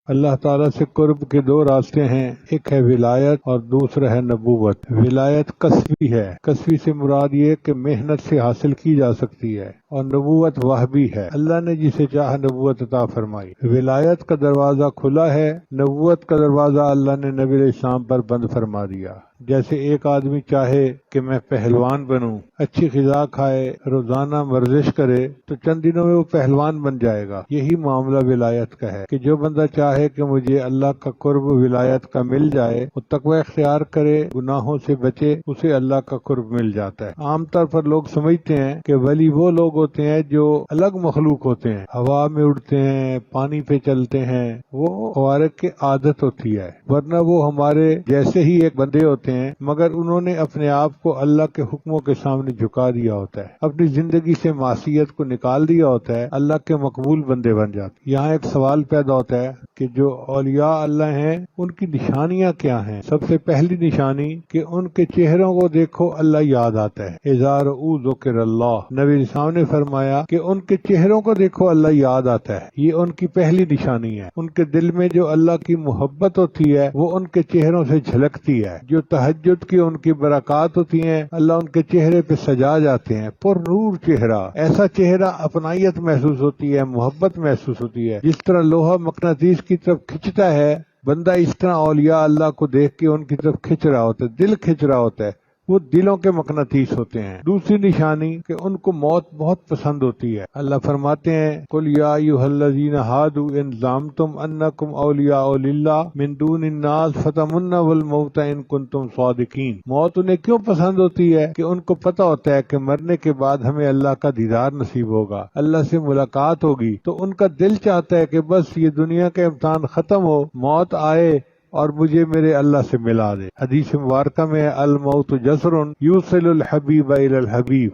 اللہ تعالیٰ سے قرب کے دو راستے ہیں، ایک ہے ولایت اور دوسرا ہے نبوت۔ ولایت کسبی ہے، کسبی سے مراد یہ کہ محنت سے حاصل کی جا سکتی ہے، اور نبوت وہبی ہے، اللہ نے جسے چاہا نبوت عطا فرمائی۔ ولایت کا دروازہ کھلا ہے، نبوت کا دروازہ اللہ نے نبی علیہ السلام پر بند فرما دیا۔ جیسے ایک آدمی چاہے کہ میں پہلوان بنوں، اچھی غذا کھائے، روزانہ ورزش کرے تو چند دنوں میں وہ پہلوان بن جائے گا۔ یہی معاملہ ولایت کا ہے کہ جو بندہ چاہے کہ مجھے اللہ کا قرب ولایت کا مل جائے، وہ تقوی اختیار کرے، گناہوں سے بچے، اسے اللہ کا قرب مل جاتا ہے۔ عام طور پر لوگ سمجھتے ہیں کہ ولی وہ لوگ ہوتے ہیں جو الگ مخلوق ہوتے ہیں، ہوا میں اڑتے ہیں، پانی پہ چلتے ہیں، وہ خوارق کی عادت ہوتی ہے، ورنہ وہ ہمارے جیسے ہی ایک بندے ہوتے ہیں، مگر انہوں نے اپنے آپ کو اللہ کے حکموں کے سامنے جھکا دیا ہوتا ہے، اپنی زندگی سے معصیت کو نکال دیا ہوتا ہے، اللہ کے مقبول بندے بن جاتے۔ یہاں ایک سوال پیدا ہوتا ہے کہ جو اولیاء اللہ ہیں ان کی نشانیاں کیا ہیں؟ سب سے پہلی نشانی کہ ان کے چہروں کو دیکھو اللہ یاد آتا ہے۔ اذا رؤوا ذکر اللہ، نبی اسلام نے فرمایا کہ ان کے چہروں کو دیکھو اللہ یاد آتا ہے، یہ ان کی پہلی نشانی ہے۔ ان کے دل میں جو اللہ کی محبت ہوتی ہے وہ ان کے چہروں سے جھلکتی ہے۔ جو تہجد کی ان کی برکات ہوتی ہیں، اللہ ان کے چہرے پہ سجا جاتے ہیں، پر نور چہرہ، ایسا چہرہ اپنائیت محسوس ہوتی ہے، محبت محسوس ہوتی ہے۔ جس طرح لوہا مقناطیس کی طرف کھنچتا ہے، بندہ اس طرح اولیاء اللہ کو دیکھ کے ان کی طرف کھنچ رہا ہوتا ہے، دل کھنچ رہا ہوتا ہے، وہ دلوں کے مقناطیس ہوتے ہیں۔ دوسری نشانی کہ ان کو موت بہت پسند ہوتی ہے۔ اللہ فرماتے ہیں قل یا ایھا الذین ھادوا ان زعمتم انکم اولیاء للہ من دون الناس فتمنوا الموت ان کنتم صادقین۔ موت انہیں کیوں پسند ہوتی ہے؟ کہ ان کو پتہ ہوتا ہے کہ مرنے کے بعد ہمیں اللہ کا دیدار نصیب ہوگا، اللہ سے ملاقات ہوگی، تو ان کا دل چاہتا ہے کہ بس یہ دنیا کا امتحان ختم ہو، موت آئے اور مجھے میرے اللہ سے ملا دے۔ حدیث مبارکہ میں الموت جسر یوصل الحبیب الی الحبیب،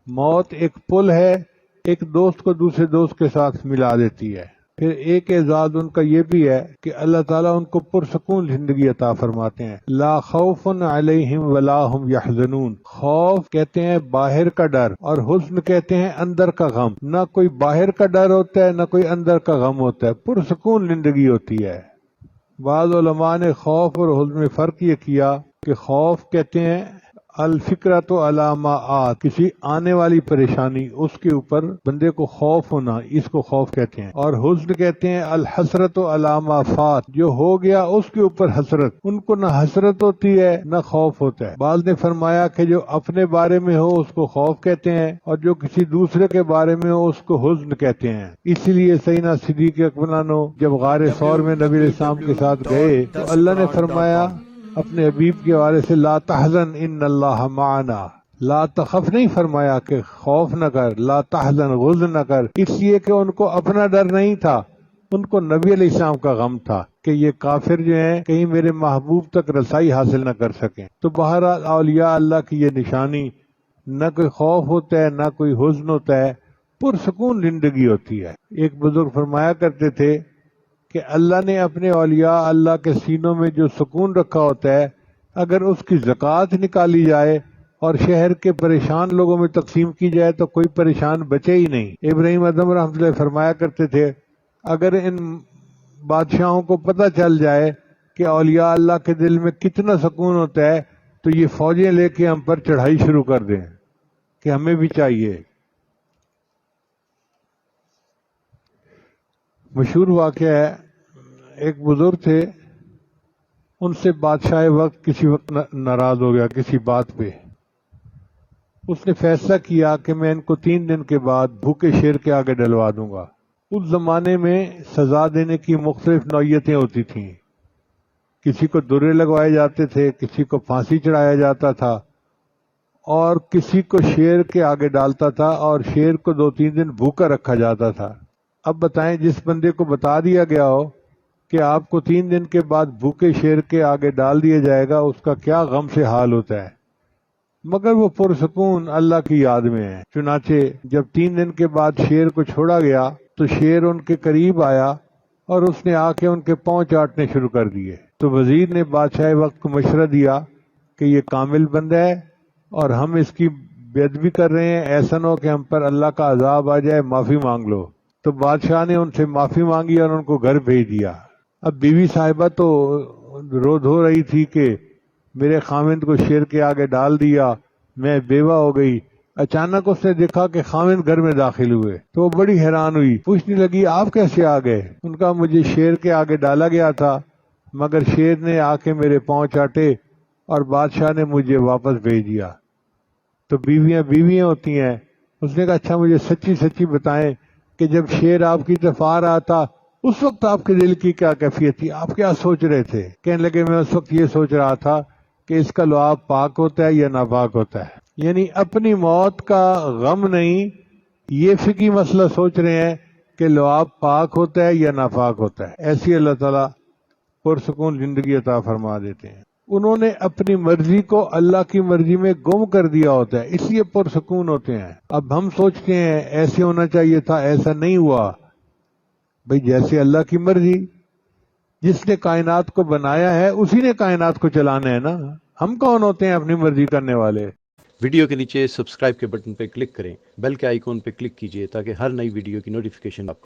موت ایک پل ہے، ایک دوست کو دوسرے دوست کے ساتھ ملا دیتی ہے۔ پھر ایک اعزاز ان کا یہ بھی ہے کہ اللہ تعالیٰ ان کو پرسکون زندگی عطا فرماتے ہیں۔ لا خوف علیہم ولا هم یحزنون، خوف کہتے ہیں باہر کا ڈر، اور حزن کہتے ہیں اندر کا غم۔ نہ کوئی باہر کا ڈر ہوتا ہے، نہ کوئی اندر کا غم ہوتا ہے، پرسکون زندگی ہوتی ہے۔ بعض علماء نے خوف اور حزن میں فرق یہ کیا کہ خوف کہتے ہیں الفکرۃ علی ما آت، کسی آنے والی پریشانی اس کے اوپر بندے کو خوف ہونا، اس کو خوف کہتے ہیں، اور حزن کہتے ہیں الحسرۃ علی ما فات، جو ہو گیا اس کے اوپر حسرت، ان کو نہ حسرت ہوتی ہے نہ خوف ہوتا ہے۔ بعض نے فرمایا کہ جو اپنے بارے میں ہو اس کو خوف کہتے ہیں، اور جو کسی دوسرے کے بارے میں ہو اس کو حزن کہتے ہیں۔ اس لیے سیدنا صدیق اکبر عنہ جب غار ثور میں نبی علیہ السلام کے ساتھ گئے تو اللہ نے فرمایا اپنے حبیب کے حوالے سے لا تحزن ان اللہ معنا، لا تخف نہیں فرمایا کہ خوف نہ کر، لا تحزن غضن نہ کر، اس لیے کہ ان کو اپنا ڈر نہیں تھا، ان کو نبی علیہ السلام کا غم تھا کہ یہ کافر جو ہیں کہیں میرے محبوب تک رسائی حاصل نہ کر سکیں۔ تو بہرحال اولیاء اللہ کی یہ نشانی، نہ کوئی خوف ہوتا ہے نہ کوئی حزن ہوتا ہے، پرسکون زندگی ہوتی ہے۔ ایک بزرگ فرمایا کرتے تھے کہ اللہ نے اپنے اولیاء اللہ کے سینوں میں جو سکون رکھا ہوتا ہے، اگر اس کی زکوٰۃ نکالی جائے اور شہر کے پریشان لوگوں میں تقسیم کی جائے تو کوئی پریشان بچے ہی نہیں۔ ابراہیم ادم رحمۃ اللہ فرمایا کرتے تھے اگر ان بادشاہوں کو پتہ چل جائے کہ اولیاء اللہ کے دل میں کتنا سکون ہوتا ہے تو یہ فوجیں لے کے ہم پر چڑھائی شروع کر دیں کہ ہمیں بھی چاہیے۔ مشہور واقعہ ہے، ایک بزرگ تھے، ان سے بادشاہ وقت کسی وقت ناراض ہو گیا کسی بات پہ، اس نے فیصلہ کیا کہ میں ان کو 3 دن کے بعد بھوکے شیر کے آگے ڈلوا دوں گا۔ اس زمانے میں سزا دینے کی مختلف نوعیتیں ہوتی تھیں، کسی کو درے لگوائے جاتے تھے، کسی کو پھانسی چڑھایا جاتا تھا، اور کسی کو شیر کے آگے ڈالتا تھا اور شیر کو 2-3 دن بھوکا رکھا جاتا تھا۔ اب بتائیں جس بندے کو بتا دیا گیا ہو کہ آپ کو 3 دن کے بعد بھوکے شیر کے آگے ڈال دیا جائے گا، اس کا کیا غم سے حال ہوتا ہے، مگر وہ پرسکون اللہ کی یاد میں ہے۔ چنانچہ جب 3 دن کے بعد شیر کو چھوڑا گیا تو شیر ان کے قریب آیا اور اس نے آ کے ان کے پاؤں چاٹنے شروع کر دیے۔ تو وزیر نے بادشاہ وقت کو مشورہ دیا کہ یہ کامل بندہ ہے اور ہم اس کی بے ادبی کر رہے ہیں، ایسا نہ ہو کہ ہم پر اللہ کا عذاب آ جائے، معافی مانگ لو۔ تو بادشاہ نے ان سے معافی مانگی اور ان کو گھر بھیج دیا۔ اب بیوی صاحبہ تو رو دھو رہی تھی کہ میرے خاوند کو شیر کے آگے ڈال دیا، میں بیوہ ہو گئی۔ اچانک اس نے دیکھا کہ خاوند گھر میں داخل ہوئے تو وہ بڑی حیران ہوئی، پوچھنے لگی آپ کیسے آ گئے؟ ان کا مجھے شیر کے آگے ڈالا گیا تھا، مگر شیر نے آ کے میرے پاؤں چاٹے اور بادشاہ نے مجھے واپس بھیج دیا۔ تو بیویاں بیویاں ہوتی ہیں۔ اس نے کہا اچھا مجھے سچی سچی بتائیں کہ جب شیر آپ کی طرف آ رہا تھا اس وقت آپ کے دل کی کیا کیفیت تھی، آپ کیا سوچ رہے تھے؟ کہنے لگے میں اس وقت یہ سوچ رہا تھا کہ اس کا لعاب پاک ہوتا ہے یا ناپاک ہوتا ہے، یعنی اپنی موت کا غم نہیں، یہ فقہی مسئلہ سوچ رہے ہیں کہ لعاب پاک ہوتا ہے یا ناپاک ہوتا ہے۔ ایسی اللہ تعالیٰ پرسکون زندگی عطا فرما دیتے ہیں۔ انہوں نے اپنی مرضی کو اللہ کی مرضی میں گم کر دیا ہوتا ہے، اس لیے پرسکون ہوتے ہیں۔ اب ہم سوچتے ہیں ایسے ہونا چاہیے تھا، ایسا نہیں ہوا۔ بھئی جیسے اللہ کی مرضی، جس نے کائنات کو بنایا ہے اسی نے کائنات کو چلانا ہے نا، ہم کون ہوتے ہیں اپنی مرضی کرنے والے؟ ویڈیو کے نیچے سبسکرائب کے بٹن پہ کلک کریں، بیل کے آئیکن پہ کلک کیجئے تاکہ ہر نئی ویڈیو کی نوٹیفیکیشن آپ کو